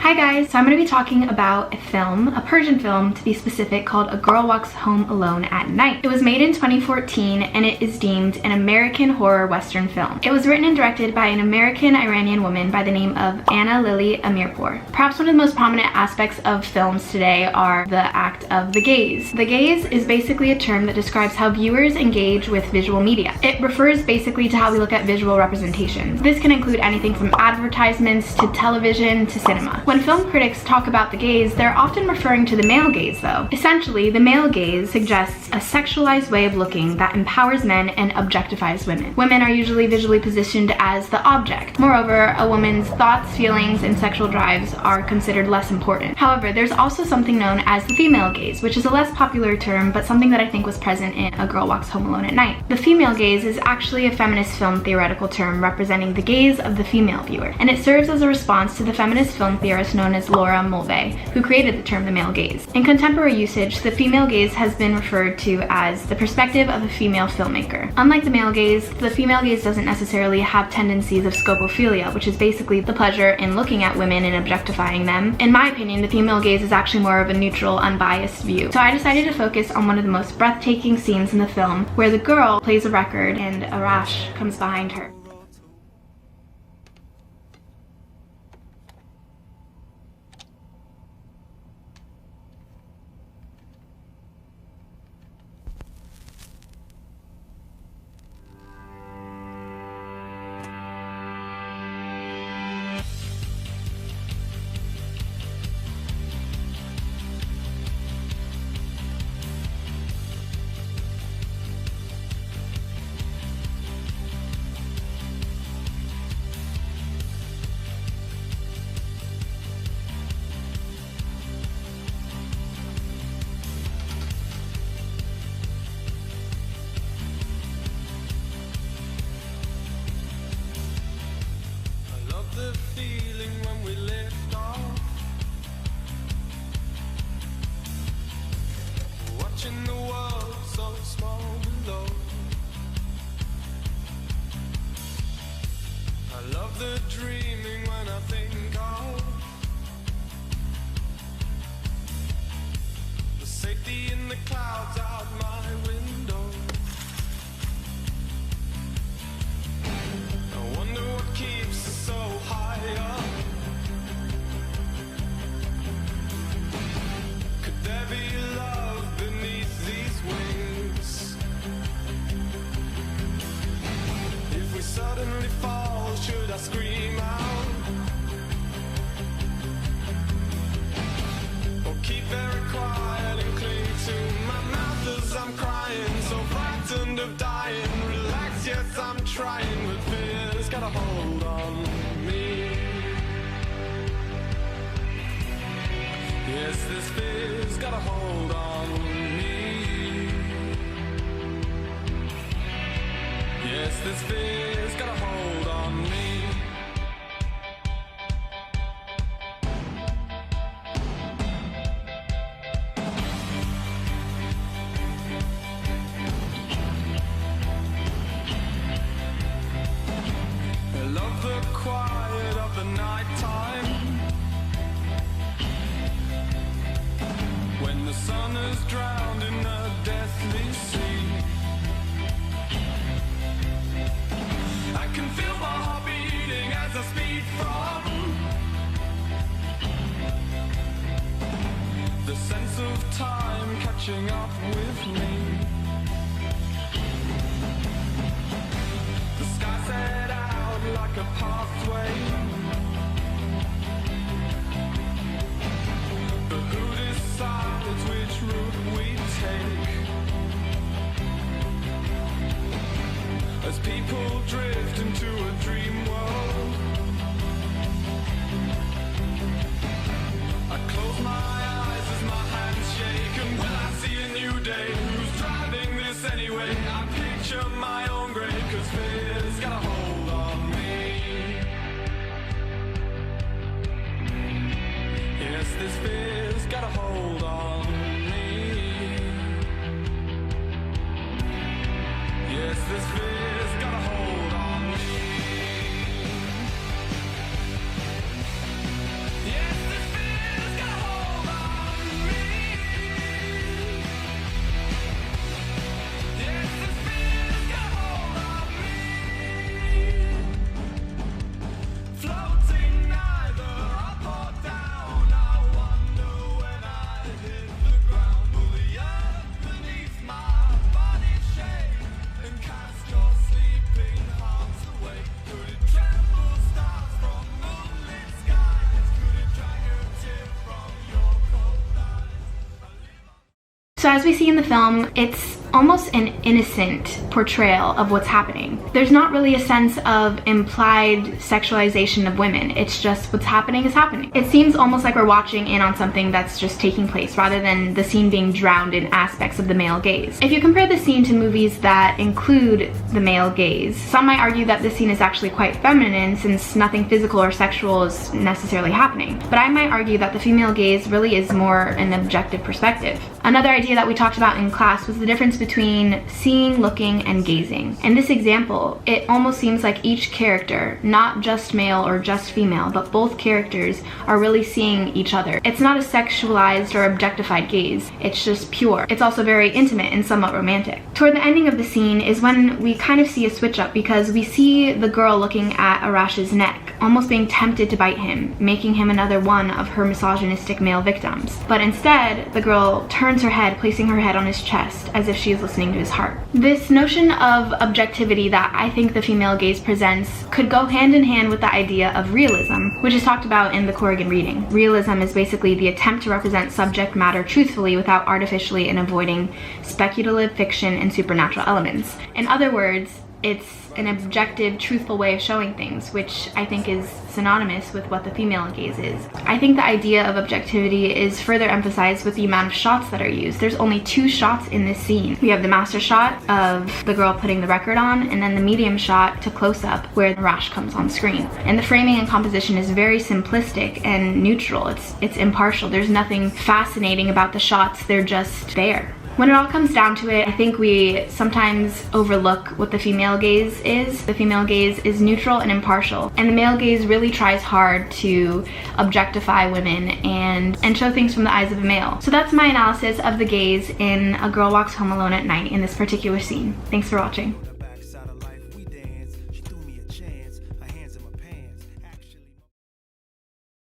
Hi guys, so I'm going to be talking about a film, a Persian film to be specific, called A Girl Walks Home Alone at Night. It was made in 2014 and it is deemed an American horror western film. It was written and directed by an American-Iranian woman by the name of Anna Lily Amirpour. Perhaps one of the most prominent aspects of films today are the act of the gaze. The gaze is basically a term that describes how viewers engage with visual media. It refers basically to how we look at visual representation. This can include anything from advertisements to television to cinema. When film critics talk about the gaze, they're often referring to the male gaze though. Essentially, the male gaze suggests a sexualized way of looking that empowers men and objectifies women. Women are usually visually positioned as the object. Moreover, a woman's thoughts, feelings, and sexual drives are considered less important. However, there's also something known as the female gaze, which is a less popular term, but something that I think was present in A Girl Walks Home Alone at Night. The female gaze is actually a feminist film theoretical term representing the gaze of the female viewer, and it serves as a response to the feminist film theorist known as Laura Mulvey, who created the term the male gaze. In contemporary usage, the female gaze has been referred to as the perspective of a female filmmaker. Unlike the male gaze, the female gaze doesn't necessarily have tendencies of scopophilia, which is basically the pleasure in looking at women and objectifying them. In my opinion, the female gaze is actually more of a neutral, unbiased view. So I decided to focus on one of the most breathtaking scenes in the film, where the girl plays a record and Arash comes behind her. The feeling when we lift off, watching the world so small below. I love the dreaming when I think of the safety in the clouds out my window. I wonder what keeps us so high up. Could there be love beneath these wings? If we suddenly fall, should I scream out? Or keep very quiet and cling to my mouth as I'm crying, so frightened of dying? Relax, yes, I'm trying, but fear's got a hold on me. Yes, this fear's got a hold on me. Yes, this fear's got a hold on me. I love the quiet of the nighttime, when the sun is drowned in a deathly sea. I can feel my heart beating as I speed from the sense of time catching up with me. The sky set out like a pathway, but who decides which route we take? As people drift into a dream world, I close my eyes as my hands shake, and will I see a new day? Who's driving this anyway? I picture my own grave, 'cause fear's got a hold on me. Yes, this fear's got a hold on me. Yes, this fear's got a hold on me. Yes, this So as we see in the film, it's almost an innocent portrayal of what's happening. There's not really a sense of implied sexualization of women. It's just what's happening is happening. It seems almost like we're watching in on something that's just taking place rather than the scene being drowned in aspects of the male gaze. If you compare the scene to movies that include the male gaze, some might argue that this scene is actually quite feminine since nothing physical or sexual is necessarily happening. But I might argue that the female gaze really is more an objective perspective. Another idea that we talked about in class was the difference between seeing, looking, and gazing. In this example, it almost seems like each character, not just male or just female, but both characters are really seeing each other. It's not a sexualized or objectified gaze, it's just pure. It's also very intimate and somewhat romantic. Toward the ending of the scene is when we kind of see a switch up because we see the girl looking at Arash's neck, almost being tempted to bite him, making him another one of her misogynistic male victims. But instead, the girl turns her head, placing her head on his chest as if she is listening to his heart. This notion of objectivity that I think the female gaze presents could go hand in hand with the idea of realism, which is talked about in the Corrigan reading. Realism is basically the attempt to represent subject matter truthfully without artificially and avoiding speculative fiction and supernatural elements. In other words, it's an objective, truthful way of showing things, which I think is synonymous with what the female gaze is. I think the idea of objectivity is further emphasized with the amount of shots that are used. There's only 2 shots in this scene. We have the master shot of the girl putting the record on, and then the medium shot to close up where Arash comes on screen. And the framing and composition is very simplistic and neutral. It's impartial. There's nothing fascinating about the shots. They're just there. When it all comes down to it, I think we sometimes overlook what the female gaze is. The female gaze is neutral and impartial, and the male gaze really tries hard to objectify women and show things from the eyes of a male. So that's my analysis of the gaze in A Girl Walks Home Alone at Night in this particular scene. Thanks for watching.